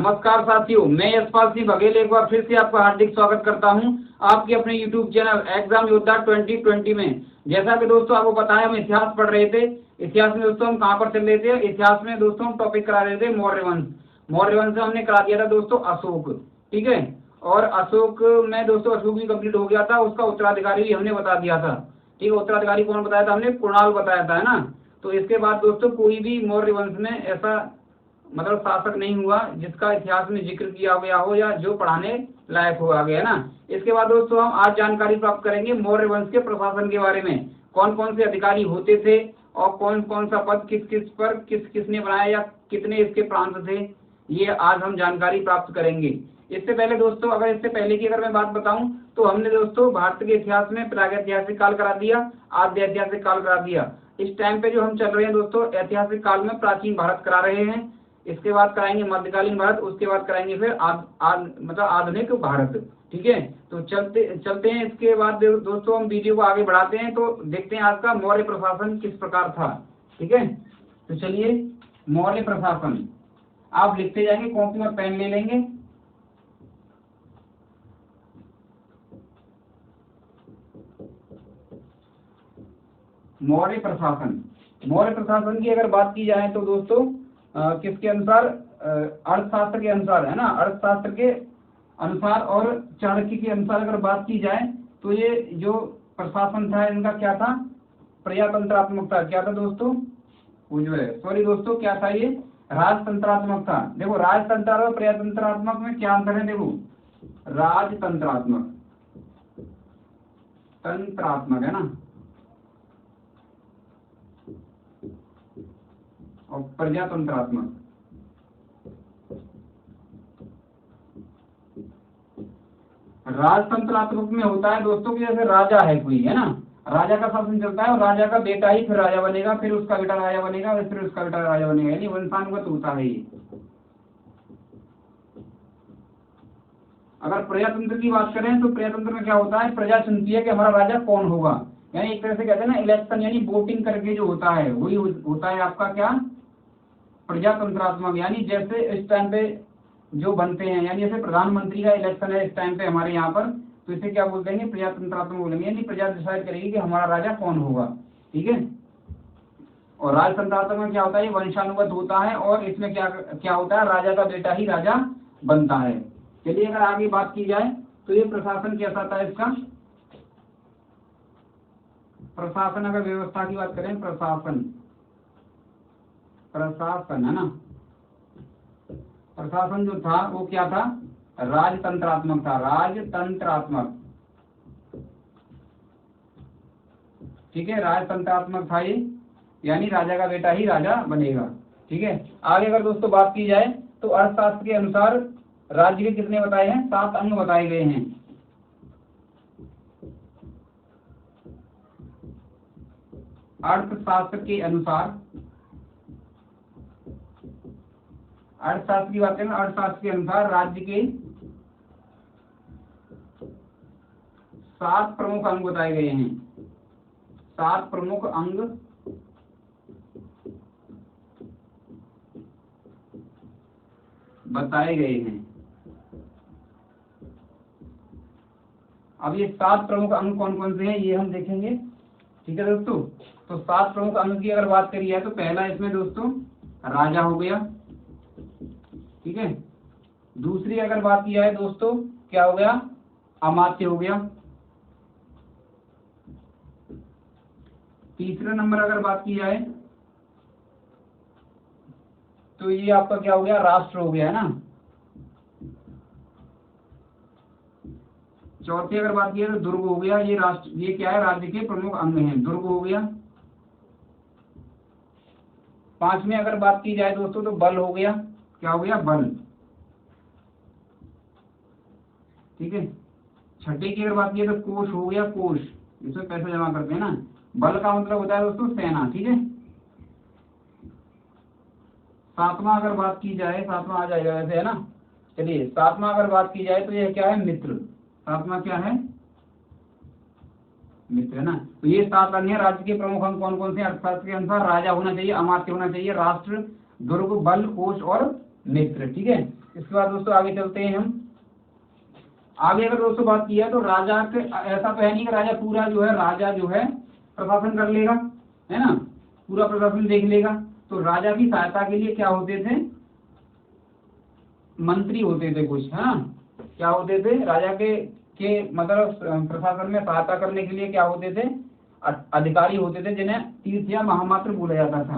नमस्कार साथियों, मैं यशपाल सिंह बघेल एक बार फिर से आपका हार्दिक स्वागत करता हूं आपके अपने YouTube चैनल एग्जाम योद्धा 2020 में। जैसा कि दोस्तों आपको पता है हम इतिहास पढ़ रहे थे। इतिहास में दोस्तों हम कहां पर चल रहे थे? इतिहास में दोस्तों हम टॉपिक करा रहे थे मौर्य वंश। मौर्य वंश हमने करा दिया था दोस्तों अशोक, ठीक है। और अशोक में दोस्तों अशोक भी कंप्लीट हो गया था, उसका उत्तराधिकारी भी हमने बता दिया था, ठीक है। उत्तराधिकारी कौन बताया था? हमने कुणाल बताया था, है ना। तो इसके बाद दोस्तों कोई भी मौर्य वंश में ऐसा मतलब शासक नहीं हुआ जिसका इतिहास में जिक्र किया गया हो या जो पढ़ाने लायक हो आगे, है ना। इसके बाद दोस्तों हम आज जानकारी प्राप्त करेंगे मौर्य वंश के प्रशासन के बारे में। कौन कौन से अधिकारी होते थे और कौन कौन सा पद किस किस पर किसने बनाया या कितने इसके प्रांत थे, ये आज हम जानकारी प्राप्त करेंगे। इससे पहले दोस्तों इससे पहले की अगर मैं बात बताऊं तो हमने दोस्तों भारत के इतिहास में प्रागैतिहासिक काल करा दिया, आद्य ऐतिहासिक काल करा दिया। इस टाइम पे जो हम चल रहे हैं दोस्तों ऐतिहासिक काल में प्राचीन भारत करा रहे हैं। इसके बाद कराएंगे मध्यकालीन भारत, उसके बाद कराएंगे फिर मतलब आधुनिक भारत, ठीक है। तो चलते हैं। इसके बाद दोस्तों हम वीडियो को आगे बढ़ाते हैं तो देखते हैं आज का मौर्य प्रशासन किस प्रकार था, ठीक है। तो चलिए, मौर्य प्रशासन आप लिखते जाएंगे, कॉपी और पेन ले लेंगे। मौर्य प्रशासन की अगर बात की जाए तो दोस्तों किसके अनुसार? अर्थशास्त्र के अनुसार, है ना। अर्थशास्त्र के अनुसार और चाणक्य के अनुसार अगर बात की जाए तो ये जो प्रशासन था इनका क्या था? प्रजातंत्रात्मक था। क्या था दोस्तों? सॉरी दोस्तों, क्या था ये? राजतंत्रात्मक था। देखो, राजतंत्र और प्रजातंत्रात्मक में क्या अंतर है? देखो, राजतंत्रात्मक है ना, और प्रजातंत्रात्मक। राजतंत्रात्मक में होता है दोस्तों कि जैसे राजा है कोई, है ना, राजा का शासन चलता है और राजा का बेटा ही फिर राजा बनेगा, फिर उसका बेटा राजा बनेगा, फिर उसका बेटा राजा बनेगा, यानी वंशानुगत होता है ये। अगर प्रजातंत्र की बात करें तो प्रजातंत्र में क्या होता है? प्रजा चुनती है कि हमारा राजा कौन होगा, यानी एक तरह से कहते हैं ना इलेक्शन, यानी वोटिंग करके जो होता है वही होता है आपका क्या? प्रजातंत्रात्मक। यानी जैसे इस टाइम पे जो बनते हैं, यानी जैसे प्रधानमंत्री का इलेक्शन है इस टाइम पे हमारे यहाँ पर, तो इसे क्या बोल देंगे? प्रजातंत्रात्मक बोलेंगे, यानी प्रजा डिसाइड करेगी कि हमारा राजा कौन होगा, ठीक है। और राजतंत्रात्मक में क्या होता है? ये वंशानुगत होता है और इसमें क्या होता है? राजा का बेटा ही राजा बनता है। चलिए, अगर आगे बात की जाए तो ये प्रशासन कैसा था इसका? प्रशासन, अगर व्यवस्था की बात करें, प्रशासन है ना। प्रशासन जो था वो क्या था? राजतंत्रात्मक था, राजतंत्रात्मक, ठीक है। राजतंत्रात्मक था ये, यानी राजा का बेटा ही राजा बनेगा, ठीक है। आगे अगर दोस्तों बात की जाए तो अर्थशास्त्र के अनुसार राज्य के कितने बताए हैं? 7 अंग बताए गए हैं। अर्थशास्त्र के अनुसार, अर्थशास्त्र की बात करें, अर्थशास्त्र के अनुसार राज्य के 7 प्रमुख अंग बताए गए हैं। 7 प्रमुख अंग बताए गए हैं। अब ये 7 प्रमुख अंग कौन कौन से हैं ये हम देखेंगे, ठीक है दोस्तों। तो 7 प्रमुख अंग की अगर बात करी है तो पहला इसमें दोस्तों राजा हो गया, ठीक है। दूसरी अगर बात की जाए दोस्तों क्या हो गया? अमात्य हो गया। तीसरे नंबर अगर बात की जाए तो ये आपका क्या हो गया? राष्ट्र हो गया, है ना। चौथी अगर बात की जाए तो दुर्ग हो गया। ये राष्ट्र, ये क्या है? राज्य के प्रमुख अंग हैं, दुर्ग हो गया। पांचवें अगर बात की जाए दोस्तों तो बल हो गया। क्या हो गया? बल, ठीक है। छठे की अगर बात की तो कोष हो गया, कोष, इसमें पैसे जमा करते हैं ना। बल का मतलब होता है दोस्तों सेना, ठीक है। सातवां अगर बात की जाए, सातवां आ जाएगा वैसे, है ना। चलिए, सातवां अगर बात की जाए तो यह क्या है? मित्र। सातवां क्या है? मित्र, है ना। तो ये 7 अंग है। राज्य के प्रमुख अंग कौन कौन से? अर्थशास्त्र के अनुसार राजा होना चाहिए, अमात्य होना चाहिए, राष्ट्र, दुर्ग, बल, कोष और मित्र, ठीक है। इसके बाद दोस्तों आगे चलते हैं हम। आगे अगर दोस्तों बात की है तो राजा के, ऐसा तो है नहीं कि राजा पूरा जो है राजा जो है प्रशासन कर लेगा, है ना, पूरा प्रशासन देख लेगा। तो राजा की सहायता के लिए क्या होते थे, मंत्री होते थे कुछ, है ना, क्या होते थे राजा के मतलब प्रशासन में सहायता करने के लिए क्या होते थे, अधिकारी होते थे, जिन्हें तीर्थ या महामात्र बोला जाता था।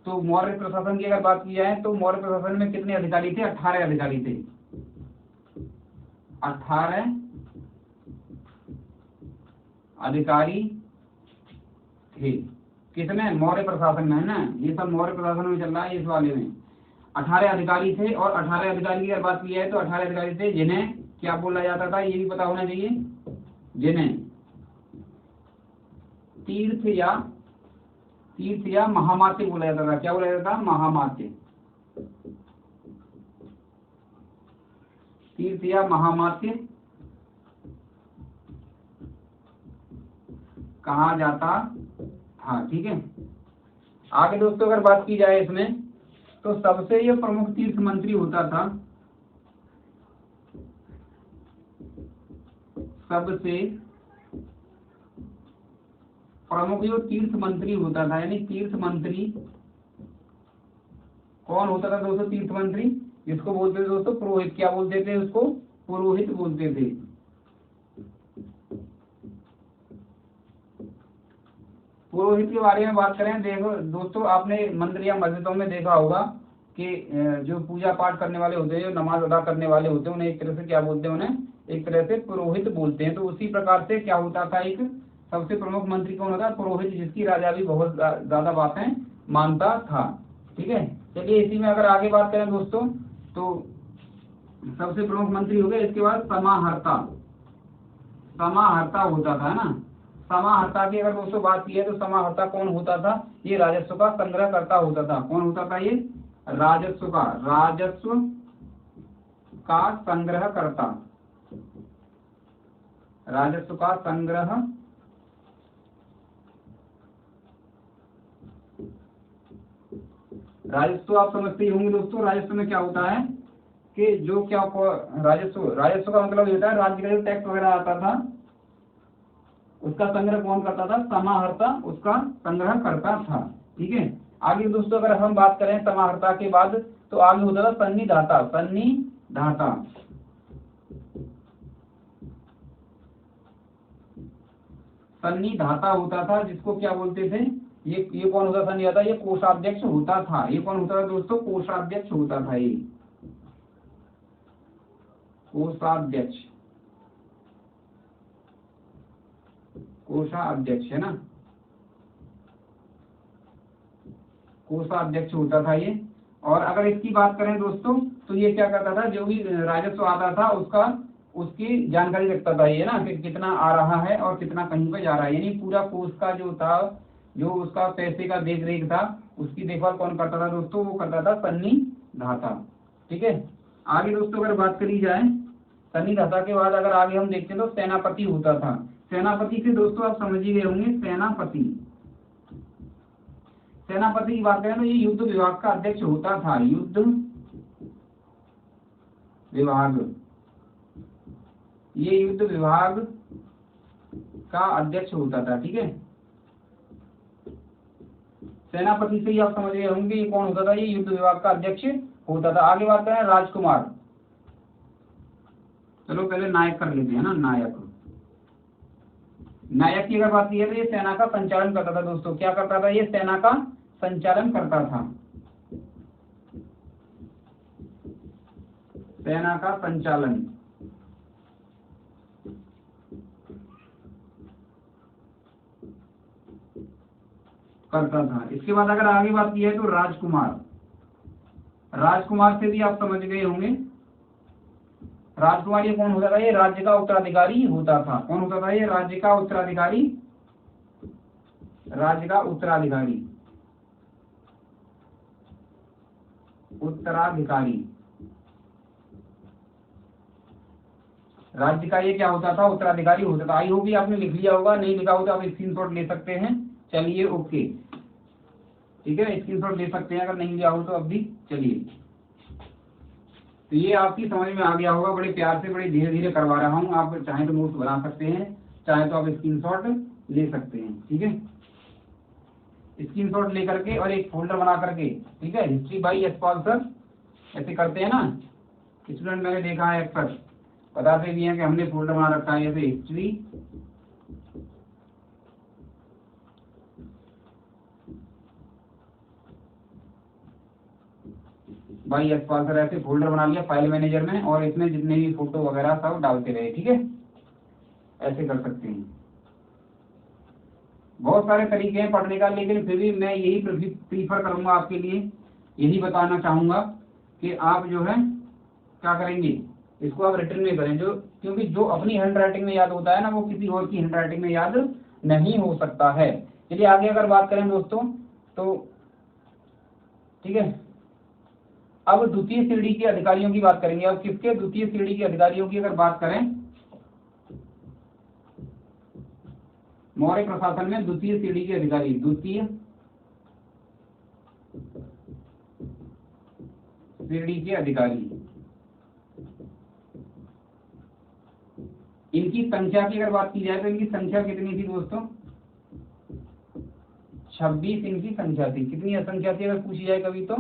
तो मौर्य प्रशासन की अगर बात की जाए तो मौर्य प्रशासन में कितने अधिकारी थे, 18 अधिकारी थे, 18 अधिकारी थे। किसमें, मौर्य प्रशासन में, है ना, ये सब मौर्य प्रशासन में चल रहा है इस वाले में। 18 अधिकारी थे, और 18 अधिकारी की अगर बात की जाए तो 18 अधिकारी थे जिन्हें क्या बोला जाता था, ये भी पता होना चाहिए, जिन्हें तीर्थ या महामात्य बोला जाता था। क्या बोला जाता था, महामात्य, तीर्थ या महामात्य कहा जाता था। ठीक है, आगे दोस्तों अगर बात की जाए इसमें तो सबसे ये प्रमुख तीर्थ मंत्री होता था, सबसे प्रमुख जो तीर्थ मंत्री होता था, यानी तीर्थ मंत्री कौन होता था दोस्तों, तीर्थ मंत्री, जिसको बोलते थे दोस्तों पुरोहित। क्या बोलते थे उसको, पुरोहित बोलते थे। पुरोहित के बारे में बात करें, देखो दोस्तों आपने मंदिर या मस्जिदों में देखा होगा कि जो पूजा पाठ करने वाले होते हैं, जो नमाज अदा करने वाले होते हैं, उन्हें एक तरह से क्या बोलते हैं, उन्हें एक तरह से पुरोहित बोलते हैं। तो उसी प्रकार से क्या होता था, एक सबसे प्रमुख मंत्री कौन होता है, पुरोहित, जिसकी राजा भी बहुत ज्यादा बातें मानता था। ठीक है, चलिए इसी में अगर आगे बात करें दोस्तों तो सबसे प्रमुख मंत्री हो गए। इसके बाद समाहर्ता, समाहर्ता होता था, है ना। समाहर्ता की अगर दोस्तों बात की है तो समाहर्ता कौन होता था, ये राजस्व का संग्रह करता होता था। कौन होता था ये, राजस्व का संग्रह करता, राजस्व का संग्रह राजस्व आप समझते ही होंगे दोस्तों। राजस्व में क्या होता है कि जो क्या राजस्व का मतलब होता है राज्य का जो टैक्स वगैरह आता था उसका संग्रह कौन करता था, समाहर्ता उसका संग्रह करता था। ठीक है, आगे दोस्तों अगर हम बात करें समाहर्ता के बाद तो आगे होता था सन्निधाता, सन्निधाता, सन्निधाता होता था, जिसको क्या बोलते थे, ये कौन होता था, सन्निधाता, ये कोषाध्यक्ष होता था। ये कौन होता था दोस्तों, कोषाध्यक्ष होता था, ये कोषाध्यक्ष, कोषाध्यक्ष, है ना, कोषाध्यक्ष होता था ये। और अगर इसकी बात करें दोस्तों तो ये क्या करता था, जो भी राजस्व आता था उसकी जानकारी रखता था ये ना, कि कितना आ रहा है और कितना कहीं पे जा रहा है, यानी पूरा कोष का जो था, जो उसका पैसे का देख रेख था, उसकी देखभाल कौन करता था दोस्तों, वो करता था सन्निधाता। ठीक है, आगे दोस्तों अगर बात करी जाए सन्निधाता के बाद अगर आगे हम देखते हैं तो सेनापति होता था। सेनापति से दोस्तों आप समझ ही गए होंगे, सेनापति, सेनापति की बात करें तो ये युद्ध विभाग का अध्यक्ष होता था, युद्ध विभाग, ये युद्ध विभाग का अध्यक्ष होता था। ठीक है, सेनापति से ही आप समझ गए होंगे ये कौन होता था, ये युद्ध विभाग का अध्यक्ष होता था। आगे बात करें राजकुमार, चलो पहले नायक कर लेते हैं ना, नायक, नायक की अगर बात की है तो ये सेना का संचालन करता था दोस्तों। क्या करता था, ये सेना का संचालन करता था, सेना का संचालन करता था। इसके बाद अगर आगे बात की है तो राजकुमार, राजकुमार से भी आप समझ गए होंगे, राजकुमार ये कौन होता था, ये राज्य का उत्तराधिकारी होता था। कौन होता था, ये राज्य का उत्तराधिकारी, राज्य का उत्तराधिकारी, उत्तराधिकारी, राज्य का ये क्या होता था, उत्तराधिकारी होता था। आई होप भी आपने लिख लिया होगा, नहीं लिखा हो तो आप स्क्रीनशॉट ले सकते हैं। चलिए ओके, ठीक है, स्क्रीनशॉट ले सकते हैं अगर नहीं लिया हो तो अब भी। चलिए तो ये आपकी समझ में आ गया होगा, बड़े प्यार से बड़े धीरे धीरे करवा रहा हूँ। आप चाहे तो नोट्स बना सकते हैं, चाहे तो आप स्क्रीनशॉट ले सकते हैं। ठीक है, स्क्रीनशॉट लेकर के और एक फोल्डर बना करके, ठीक है, हिस्ट्री बाय यशपाल सर ऐसे करते हैं ना स्टूडेंट, मैंने देखा है अक्सर बताते भी हैं कि हमने फोल्डर बना रखा है जैसे हिस्ट्री बाय यशपाल सर, ऐसे फोल्डर बना लिया फाइल मैनेजर में, और इसमें जितने भी फोटो वगैरह सब डालते रहे। ठीक है, ऐसे कर सकते हैं। बहुत सारे तरीके हैं पढ़ने का, लेकिन फिर भी मैं यही प्रीफर करूंगा आपके लिए, यही बताना चाहूंगा कि आप जो है क्या करेंगे, इसको आप रिटर्न में करें, जो क्योंकि जो अपनी हैंड राइटिंग में याद होता है ना, वो किसी और की हैंड राइटिंग में याद नहीं हो सकता है। चलिए आगे अगर बात करें दोस्तों तो, ठीक है, अब द्वितीय श्रेणी के अधिकारियों की बात करेंगे। अब किसके द्वितीय श्रेणी के अधिकारियों की अगर बात करें, मौर्य प्रशासन में द्वितीय श्रेणी के अधिकारी, द्वितीय श्रेणी के अधिकारी, इनकी संख्या की अगर बात की जाए तो इनकी संख्या कितनी थी दोस्तों, 26 इनकी संख्या थी। कितनी संख्या थी अगर पूछी जाए कभी तो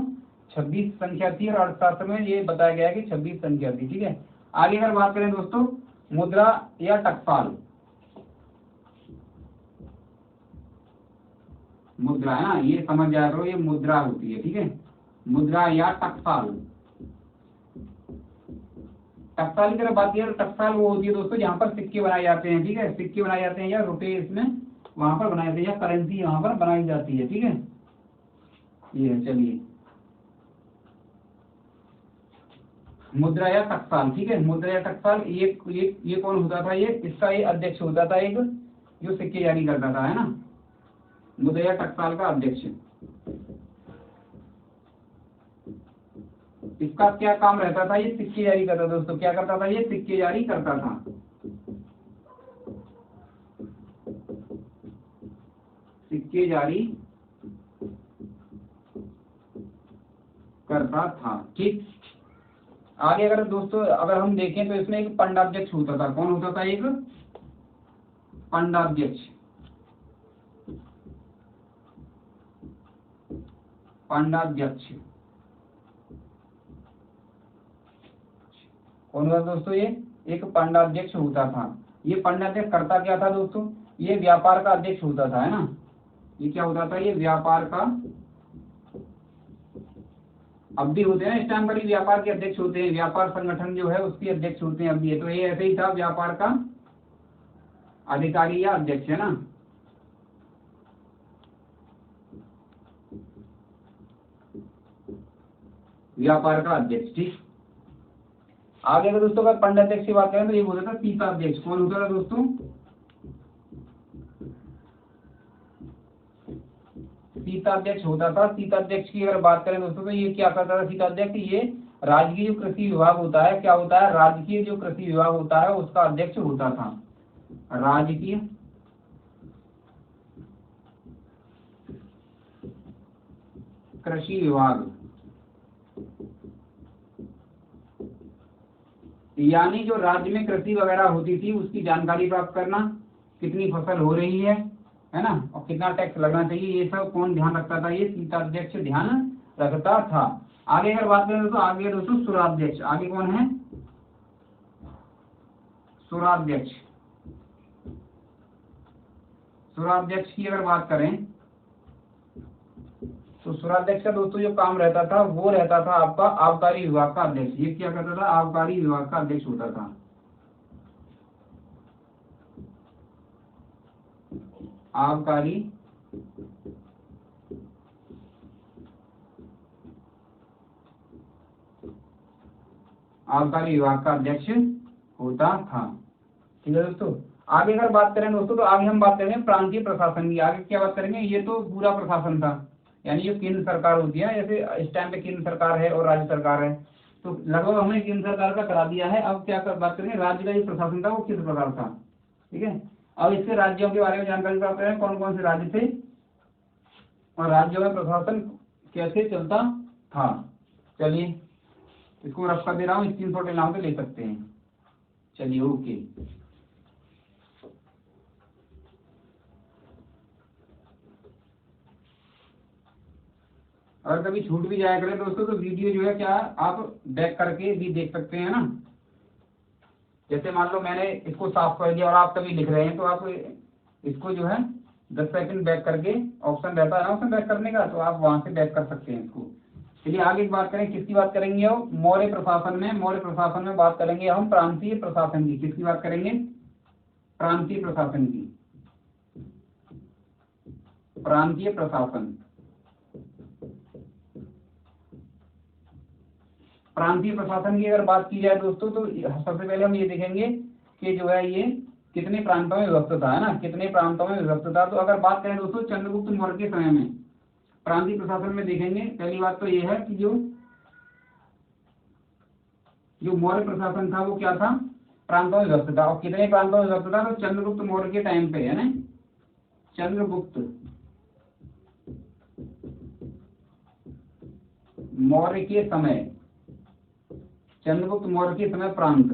26 संख्या थी, और अर्थशास्त्र में ये बताया गया है कि 26 संख्या थी। ठीक है, आगे अगर बात करें दोस्तों, मुद्रा या टकसाल, मुद्रा है ना, ये समझ जाया करो, ये मुद्रा होती है। ठीक है, मुद्रा या टकसाल। टकसाल की तरफ बात की तो टकसाल वो होती है दोस्तों जहाँ पर सिक्के बनाए जाते हैं। ठीक है, सिक्के बनाए जाते हैं या रुपए इसमें वहां पर बनाए जाते हैं, या करेंसी वहां पर बनाई जाती है। ठीक है, ये चलिए मुद्रा या टकसाल। ठीक है, मुद्रा या टकसाल, ये कौन होता था, ये इसका ये अध्यक्ष होता था एक, जो सिक्के जारी करता था, है ना, मुद्रा या टकसाल का अध्यक्ष। इसका क्या काम रहता था, ये सिक्के जारी करता था दोस्तों, क्या करता था, ये सिक्के जारी करता था, सिक्के जारी करता था। ठीक, आगे अगर दोस्तों अगर हम देखें तो इसमें एक पंडाध्यक्ष होता था। कौन होता था, एक पंडाध्यक्ष, पंडाध्यक्ष कौन होता दोस्तों, ये एक पंडाध्यक्ष होता था। ये पंडाध्यक्ष करता क्या था दोस्तों, ये व्यापार का अध्यक्ष होता था, है ना, ये क्या होता था, ये व्यापार का, अब भी होते हैं इस टाइम पर ही व्यापार के अध्यक्ष होते हैं, व्यापार संगठन जो है उसके अध्यक्ष होते हैं अब भी, तो ये ऐसे ही था, व्यापार का अधिकारी या अध्यक्ष, है ना। व्यापार का अध्यक्ष। ठीक, आगे अगर दोस्तों अगर पंडाध्यक्ष की बात करें तो ये होता था सीताध्यक्ष। कौन होता था दोस्तों, सीताध्यक्ष होता था। सीताध्यक्ष की अगर बात करें दोस्तों तो ये क्या करता था सीताध्यक्ष, ये राजकीय जो कृषि विभाग होता है, क्या होता है, राजकीय जो कृषि विभाग होता है उसका अध्यक्ष होता था, राजकीय कृषि विभाग, यानी जो राज्य में कृषि वगैरह होती थी उसकी जानकारी प्राप्त करना, कितनी फसल हो रही है ना, और कितना टैक्स लगना चाहिए, ये सब कौन ध्यान रखता था, ये सीताध्यक्ष ध्यान रखता था। आगे अगर बात करें तो आगे दोस्तों सुराध्यक्ष, आगे कौन है, सुराध्यक्ष। सुराध्यक्ष की अगर बात करें तो सुराध्यक्ष का दोस्तों जो काम रहता था वो रहता था आपका आबकारी विभाग का अध्यक्ष। ये क्या करता था, आबकारी विभाग का अध्यक्ष होता था, आबकारी आबकारी विभाग का अध्यक्ष होता था। ठीक है दोस्तों, आगे अगर बात करें दोस्तों तो आगे हम बात करेंगे प्रांतीय प्रशासन की। आगे क्या बात करेंगे, ये तो पूरा प्रशासन था, यानी जो केंद्र सरकार होती है, जैसे इस टाइम पे केंद्र सरकार है और राज्य सरकार है, तो लगभग हमने केंद्र सरकार का करा दिया है। अब क्या बात करेंगे, राज्य का जो प्रशासन था वो किस प्रकार था। ठीक है, अब इसके राज्यों के बारे में जानकारी प्राप्त करें, कौन कौन से राज्य थे और राज्यों में प्रशासन कैसे चलता था। चलिए इसको रफ कर दे रहा हूँ, स्क्रीनशॉट लेना हो तो ले सकते हैं। चलिए ओके। अगर कभी छूट भी जाया करे दोस्तों तो वीडियो जो है क्या आप बैक करके भी देख सकते हैं ना। जैसे मान लो मैंने इसको साफ कर दिया और आप कभी लिख रहे हैं तो आप इसको जो है 10 सेकंड बैक करके, ऑप्शन रहता है ना ऑप्शन बैक करने का, तो आप वहां से बैक कर सकते हैं इसको। चलिए आगे एक बात करें, किसकी बात करेंगे हम? मौर्य प्रशासन में बात करेंगे हम प्रांतीय प्रशासन की। किसकी बात करेंगे? प्रांतीय प्रशासन की। प्रांतीय प्रशासन, प्रांतीय प्रशासन की अगर बात की जाए दोस्तों तो सबसे पहले हम ये देखेंगे कि जो है ये कितने प्रांतों में विभक्त था, है ना, कितने प्रांतों में विभक्त था। तो अगर बात करें दोस्तों चंद्रगुप्त मौर्य के समय में प्रांतीय प्रशासन में देखेंगे, पहली बात तो ये है कि जो मौर्य प्रशासन था वो क्या था? प्रांतों में विभक्त था। और कितने प्रांतों में विभक्त था? तो चंद्रगुप्त मौर्य के टाइम पे, है ना, चंद्रगुप्त मौर्य के समय, चंद्रगुप्त मौर्य के समय प्रांत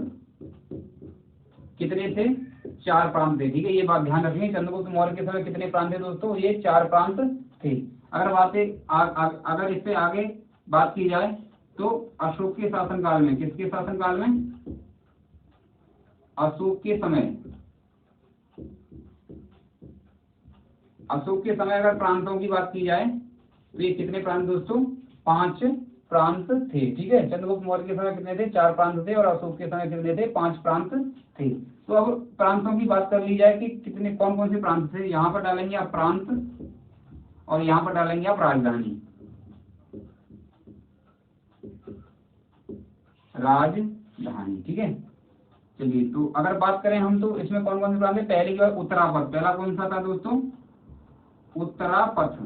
कितने थे? 4 प्रांत थे। ठीक है, ये बात ध्यान रखेंगे। चंद्रगुप्त मौर्य के समय कितने प्रांत थे दोस्तों? ये 4 प्रांत थे। अगर इससे आगे बात की जाए तो अशोक के शासनकाल में, किसके शासनकाल में? अशोक के समय, अशोक के समय अगर प्रांतों की बात की जाए तो ये कितने प्रांत दोस्तों? 5 प्रांत थे। ठीक है, चंद्रगुप्त मौर्य के समय कितने थे? 4 प्रांत थे। और अशोक के समय कितने थे? 5 प्रांत थे। तो अब प्रांतों की बात कर ली जाए कि कितने, कौन कौन से प्रांत थे। यहाँ पर डालेंगे आप प्रांत और यहाँ पर डालेंगे आप राजधानी, राजधानी। ठीक है, चलिए तो अगर बात करें हम तो इसमें कौन कौन से प्रांत थे? पहले क्या? उत्तरापथ। पहला कौन सा था दोस्तों? उत्तरापथ।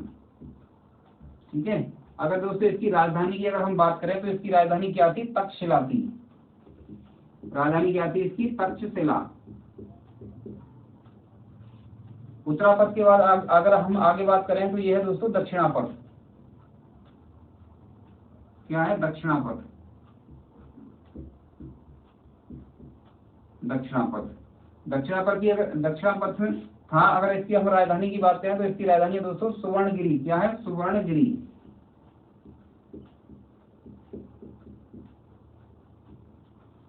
ठीक है, अगर दोस्तों इसकी राजधानी की अगर हम बात करें तो इसकी राजधानी क्या थी? तक्षशिला थी। राजधानी क्या थी इसकी? तक्षशिला। उत्तरापथ के बाद अगर हम आगे बात करें तो यह है दोस्तों दक्षिणापथ। क्या है? दक्षिणापथ। दक्षिणापथ, दक्षिणापथ की अगर दक्षिणापथ में था, अगर इसकी हम राजधानी की बात करें तो इसकी राजधानी है दोस्तों सुवर्णगिरी। क्या है? सुवर्णगिरी।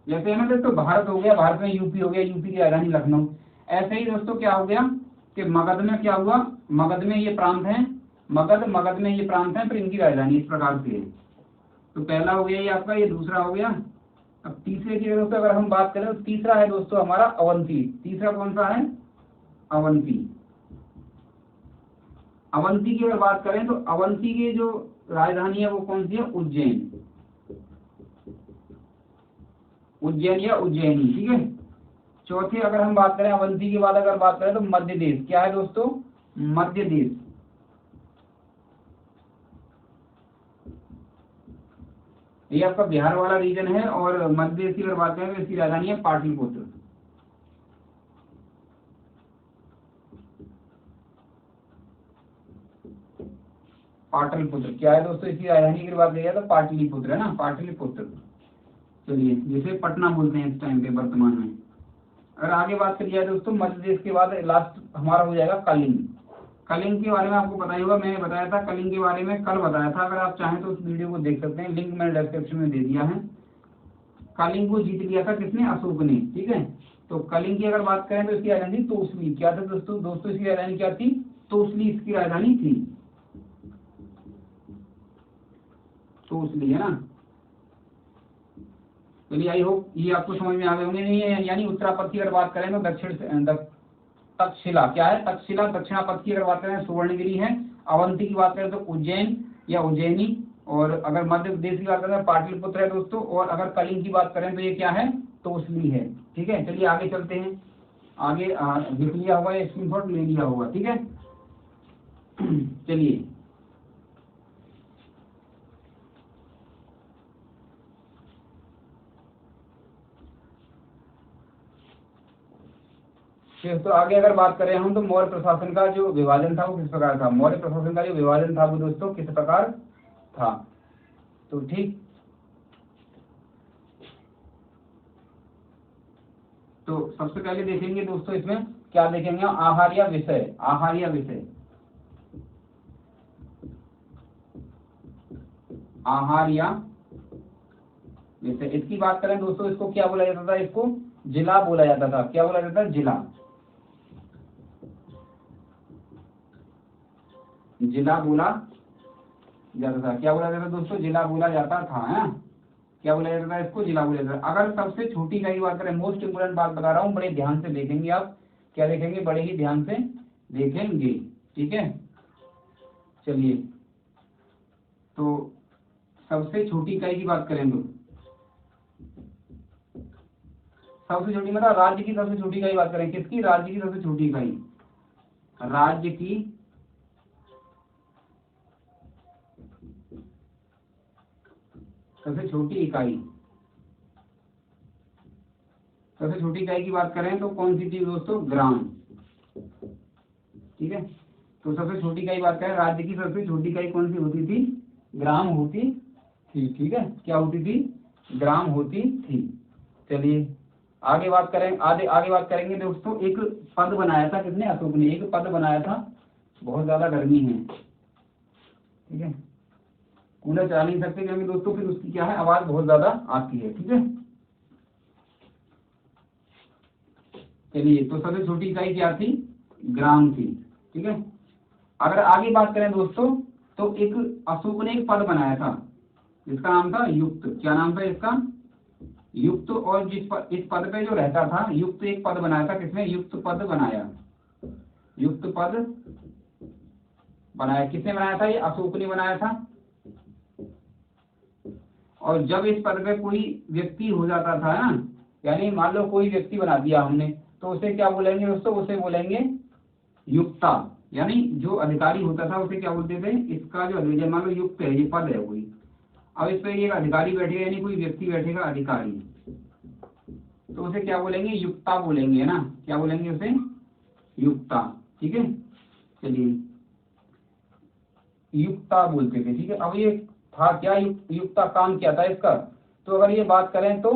जैसे है ना दोस्तों भारत हो गया, भारत में यूपी हो गया, यूपी की राजधानी लखनऊ। ऐसे ही दोस्तों क्या हो गया कि मगध में क्या हुआ? मगध में ये प्रांत हैं, मगध में ये प्रांत हैं, फिर इनकी राजधानी इस प्रकार से है। तो पहला हो गया ये आपका, ये दूसरा हो गया। अब तीसरे की दोस्तों अगर हम बात करें तो तीसरा है दोस्तों हमारा अवंती। तीसरा कौन सा है? अवंती। अवंती की अगर बात करें तो अवंती की जो राजधानी है वो कौन सी है? उज्जैन। उज्जैन या उज्जैनी। ठीक है, चौथी अगर हम बात करें अवंती के बाद अगर बात करें तो मध्य देश। क्या है दोस्तों? मध्य देश। ये आपका बिहार वाला रीजन है। और मध्य देश की अगर बात करें तो इसकी राजधानी है पाटलिपुत्र। पाटलिपुत्र क्या है दोस्तों? इसकी राजधानी की बात की तो पाटलिपुत्र है ना, पाटलिपुत्र। चलिए, जिसे पटना बोलते हैं इस टाइम पे वर्तमान में। अगर आगे बात करी जाए दोस्तों मध्य देश के बाद लास्ट हमारा हो जाएगा कलिंग। कलिंग के बारे में आपको पता ही होगा, मैंने बताया था कलिंग के बारे में, कल बताया था। अगर आप चाहें तो उस वीडियो को देख सकते हैं, लिंक मैंने डिस्क्रिप्शन में दे दिया है। कलिंग को जीत लिया था किसने? अशोक ने। ठीक है, तो कलिंग की अगर बात करें तो इसकी राजधानी तोसली। क्या था दोस्तों इसकी राजधानी क्या थी? तोसली इसकी राजधानी थी। तोसली, है ना। चलिए आई होप ये आपको समझ में आ गए होंगे। नहीं है, यानी उत्तरापथ की अगर बात करें तो तक्षशिला। क्या है? तक्षशिला। दक्षिणापथ की अगर बात करें सुवर्णगिरी है। अवंती की बात करें तो उज्जैन या उज्जैनी। और अगर मध्य प्रदेश की बात करें तो पाटलिपुत्र है दोस्तों। और अगर कलिंग की बात करें तो ये क्या है? तोसली है। ठीक है, चलिए आगे चलते हैं। आगे लिख लिया होगा या स्क्रीनशॉट ले लिया होगा। ठीक है, चलिए तो आगे अगर बात करें हम तो मौर्य प्रशासन का जो विभाजन था वो किस प्रकार था? मौर्य प्रशासन का जो विभाजन था वो दोस्तों किस प्रकार था? तो ठीक, तो सबसे पहले देखेंगे दोस्तों इसमें क्या देखेंगे, आहार या विषय, आहार या विषय, आहार या विषय। इसकी बात करें दोस्तों, इसको क्या बोला जाता था, इसको जिला बोला जाता था। क्या बोला जाता था, जिला, जिला बोला जाता था। क्या बोला जाता था दोस्तों, जिला बोला जाता था, है क्या बोला जाता था, इसको जिला बोला जाता था। अगर सबसे छोटी इकाई की बात करें, मोस्ट इंपोर्टेंट बात बता रहा हूँ, बड़े ध्यान से देखेंगे आप, क्या देखेंगे, बड़े ही ध्यान से देखेंगे, ठीक है। चलिए, तो सबसे छोटी इकाई की बात करें तो सबसे छोटी मतलब राज्य की सबसे छोटी इकाई बात करें, किसकी, राज्य की सबसे छोटी इकाई, राज्य की सबसे छोटी इकाई, सबसे छोटी इकाई की बात करें तो कौन सी थी दोस्तों, ग्राम, ठीक है। तो सबसे छोटी इकाई बात करें, राज्य की सबसे छोटी इकाई कौन सी होती थी, ग्राम होती थी, ठीक है। क्या होती थी, ग्राम होती थी। चलिए आगे बात करें, आगे बात करेंगे दोस्तों। एक पद बनाया था किसने, अशोक ने, एक पद बनाया था। बहुत ज्यादा गर्मी है, ठीक है, कूलर चला नहीं सकते क्योंकि दोस्तों फिर उसकी क्या है, आवाज बहुत ज्यादा आती है, ठीक है। चलिए, तो सबसे छोटी इकाई क्या थी, ग्राम थी, ठीक है। अगर आगे बात करें दोस्तों, तो एक अशोक ने एक पद बनाया था जिसका नाम था युक्त। क्या नाम था इसका, युक्त। और इस पद पे जो रहता था, युक्त एक पद बनाया था, किसने, युक्त पद बनाया, युक्त पद बनाया। किसने बनाया था, ये अशोक ने बनाया था। और जब इस पद पे कोई व्यक्ति हो जाता था ना, यानी मान लो कोई व्यक्ति बना दिया हमने, तो उसे क्या बोलेंगे दोस्तों, उसे बोलेंगे युक्ता। यानी जो अधिकारी होता था उसे क्या बोलते थे, इसका जो अधिकारी, मान लो युक्त है, ये पद है कोई, अब इस पे एक अधिकारी बैठेगा, यानी कोई व्यक्ति बैठेगा अधिकारी, तो उसे क्या बोलेंगे, युक्ता बोलेंगे, है ना। क्या बोलेंगे उसे, युक्ता, ठीक है। चलिए, युक्ता बोलते थे, ठीक है। अब ये था क्या, युक्ता काम क्या था इसका, तो अगर ये बात करें तो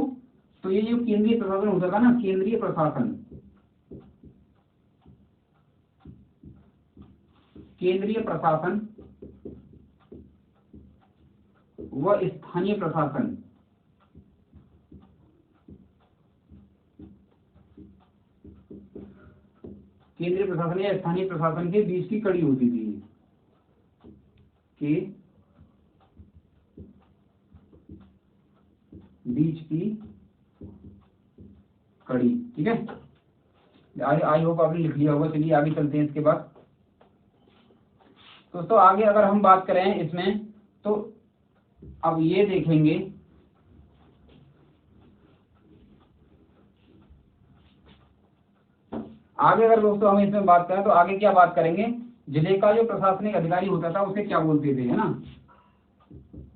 ये जो केंद्रीय प्रशासन होता था ना, केंद्रीय प्रशासन, केंद्रीय प्रशासन व स्थानीय प्रशासन, केंद्रीय प्रशासन या स्थानीय प्रशासन के बीच की कड़ी होती थी, के बीच की कड़ी, ठीक है। आई होप आपने लिख लिया होगा। चलिए आगे चलते हैं इसके बाद। दोस्तों आगे अगर हम बात करें इसमें, तो अब ये देखेंगे, आगे अगर दोस्तों हम इसमें बात करें तो आगे क्या बात करेंगे, जिले का जो प्रशासनिक अधिकारी होता था उसे क्या बोलते थे, है ना।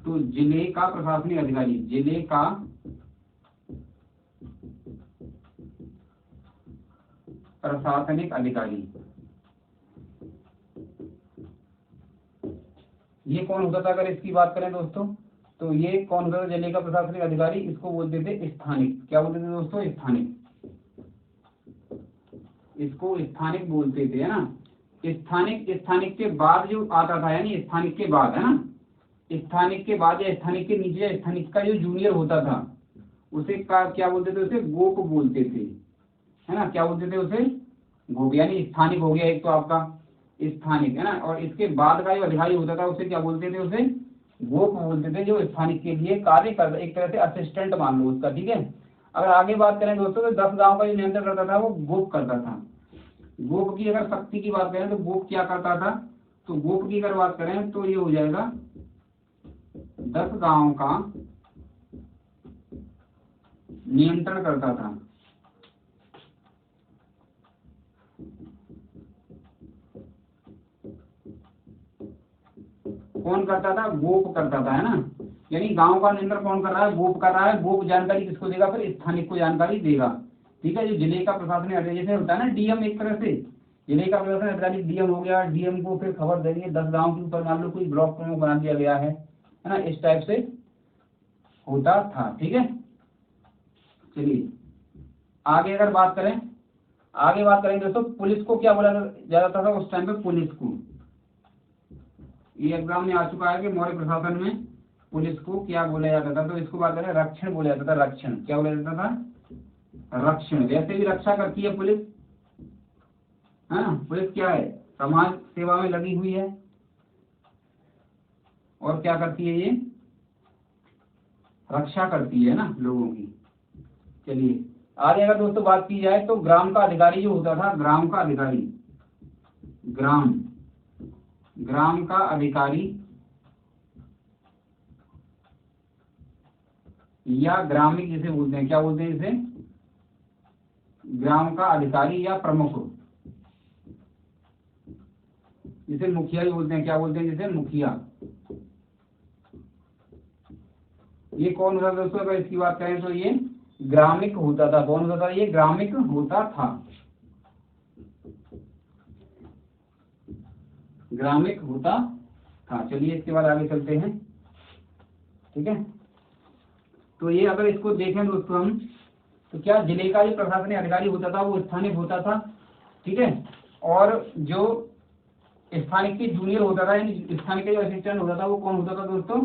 तो जिले का प्रशासनिक अधिकारी, जिले का प्रशासनिक अधिकारी, ये कौन होता था, अगर इसकी बात करें दोस्तों, तो ये कौन होता था, जिले का प्रशासनिक अधिकारी, इसको बोलते थे स्थानिक। क्या बोलते थे दोस्तों, स्थानिक, इसको स्थानिक बोलते थे, है ना। स्थानिक, स्थानिक के बाद जो आता था, यानी स्थानिक के बाद, है ना, स्थानिक के बाद या स्थानिक के नीचे या स्थानिक का जो जूनियर होता था उसे क्या बोलते थे, उसे गोप बोलते थे, है ना। क्या बोलते थे उसे, गोप। यानी स्थानिक हो गया एक तो आपका स्थानिक, है ना, और इसके बाद का जो अधिकारी होता था उसे क्या बोलते थे, उसे गोप बोलते थे, जो स्थानिक के लिए कार्य करता, एक तरह से असिस्टेंट मान लो उसका, ठीक है। अगर आगे बात करें दोस्तों, तो 10 गांव का जो नियंत्रण करता था वो गोप करता था। गोप की अगर शक्ति की बात करें तो गोप क्या करता था, तो गोप की अगर बात करें तो ये हो जाएगा 10 गांव का नियंत्रण करता था। कौन करता था, गोप करता था, है ना। यानी गांव का नियंत्रण कौन कर रहा है, गोप कर रहा है। गोप जानकारी किसको देगा, फिर स्थानिक को जानकारी देगा, ठीक है। जो जिले का प्रशासनिक अधिकारी जैसे होता है ना डीएम, एक तरह से जिले का प्रशासनिक अधिकारी डीएम हो गया, डीएम को फिर खबर देंगे 10 गांव के ऊपर, मान लो कोई ब्लॉक प्रमुख बना दिया गया है ना, इस टाइप से होता था, ठीक है। चलिए आगे अगर बात करें, आगे बात करेंगे दोस्तों, पुलिस को क्या बोला जाता था उस टाइम पे? पुलिस को, ये एग्जाम में आ चुका है कि मौर्य प्रशासन में पुलिस को क्या बोला जाता था, तो इसको बात करें रक्षण बोला जाता था। रक्षण क्या बोला जाता था? रक्षण। वैसे भी रक्षा करती है पुलिस, है ना। पुलिस क्या है? समाज सेवा में लगी हुई है, और क्या करती है? ये रक्षा करती है ना लोगों की। चलिए आगे अगर दोस्तों बात की जाए तो ग्राम का अधिकारी जो होता था, ग्राम का अधिकारी, ग्राम का अधिकारी या ग्रामीण जिसे बोलते हैं, क्या बोलते हैं इसे? ग्राम का अधिकारी या प्रमुख, जिसे मुखिया भी बोलते हैं। क्या बोलते हैं? जिसे मुखिया। ये कौन होता था दोस्तों? अगर इसकी बात करें तो ये ग्रामिक होता था। कौन होता था? ये ग्रामिक होता था, ग्रामिक होता था। चलिए इसके बाद आगे चलते हैं, ठीक है। तो ये अगर इसको देखें दोस्तों हम, तो क्या जिले का जो प्रशासनिक अधिकारी होता था वो स्थानिक होता था, ठीक है। और जो स्थानिक की जूनियर होता था, यानी स्थानिक का जो असिस्टेंट होता था वो कौन होता था दोस्तों?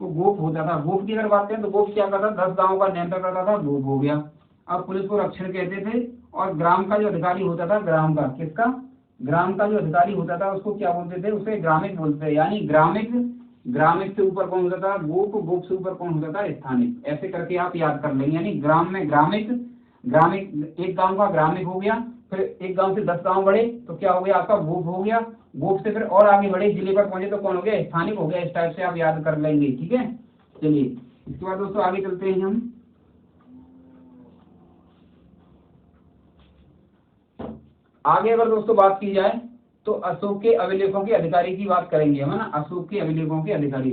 वो गोप होता था। गोप की अगर बात करें तो गोप क्या करता था? 10 गांवों का नियंत्रण करता था, गोप हो गया। अब पुलिस को रक्षण कहते थे। और ग्राम का जो अधिकारी होता था, ग्राम का, किसका? ग्राम का जो अधिकारी होता था उसको क्या बोलते थे? उसे ग्रामिक बोलते थे। यानी ग्रामिक, ग्रामिक से ऊपर कौन होता था? गोप, गोप से ऊपर कौन होता था? स्थानिक। ऐसे करके आप याद कर लेंगे। यानी ग्राम में ग्रामिक, ग्रामिक एक गांव का ग्रामिक हो गया, फिर एक गांव से 10 गांव बढ़े तो क्या हो गया? आपका गोप हो गया। गोप से फिर और आगे बढ़े, जिले पर पहुंचे तो कौन हो गया? स्थानिक हो गया। इस टाइप से आप याद कर लेंगे, ठीक है। चलिए इसके बाद दोस्तों आगे चलते हैं हम। आगे अगर दोस्तों बात की जाए तो अशोक के अभिलेखों के अधिकारी की बात करेंगे हम, है ना। अशोक के अभिलेखों के अधिकारी।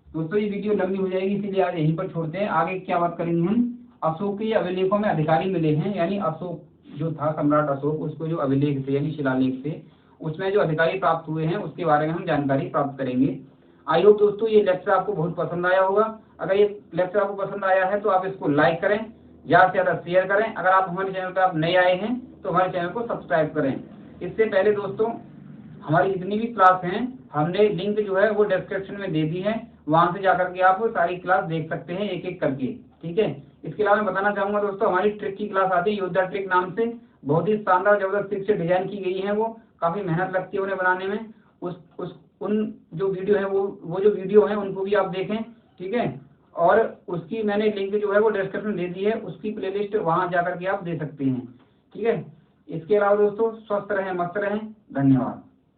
दोस्तों ये वीडियो लंबी हो जाएगी, इसीलिए आज यहीं पर छोड़ते हैं। आगे क्या बात करेंगे हम? अशोक के अभिलेखों में अधिकारी मिले हैं, यानी अशोक जो था, सम्राट अशोक, उसको जो अभिलेख थे यानी शिलालेख थे, उसमें जो अधिकारी प्राप्त हुए हैं उसके बारे में हम जानकारी प्राप्त करेंगे। आई होप दोस्तों ये लेक्चर आपको बहुत पसंद आया होगा। अगर ये लेक्चर आपको पसंद आया है तो आप इसको लाइक करें, ज़्यादा से ज़्यादा शेयर करें। अगर आप हमारे चैनल पर आप नए आए हैं तो हमारे चैनल को सब्सक्राइब करें। इससे पहले दोस्तों हमारी जितनी भी क्लास हैं हमने लिंक जो है वो डिस्क्रिप्शन में दे दी है, वहां से जाकर के आप सारी क्लास देख सकते हैं एक एक करके, ठीक है। इसके अलावा मैं बताना चाहूंगा दोस्तों, हमारी ट्रिक की क्लास आती है योद्धा ट्रिक नाम से, बहुत ही शानदार जबरदस्त ट्रिक से डिजाइन की गई है। वो काफी मेहनत लगती है उन्हें बनाने में। उन जो वीडियो है वो जो वीडियो है उनको भी आप देखें, ठीक है। और उसकी मैंने लिंक जो है वो डिस्क्रिप्शन दे दी है, उसकी प्लेलिस्ट वहां जाकर के आप दे सकते हैं, ठीक है। इसके अलावा दोस्तों स्वस्थ रहें, मस्त रहें, धन्यवाद।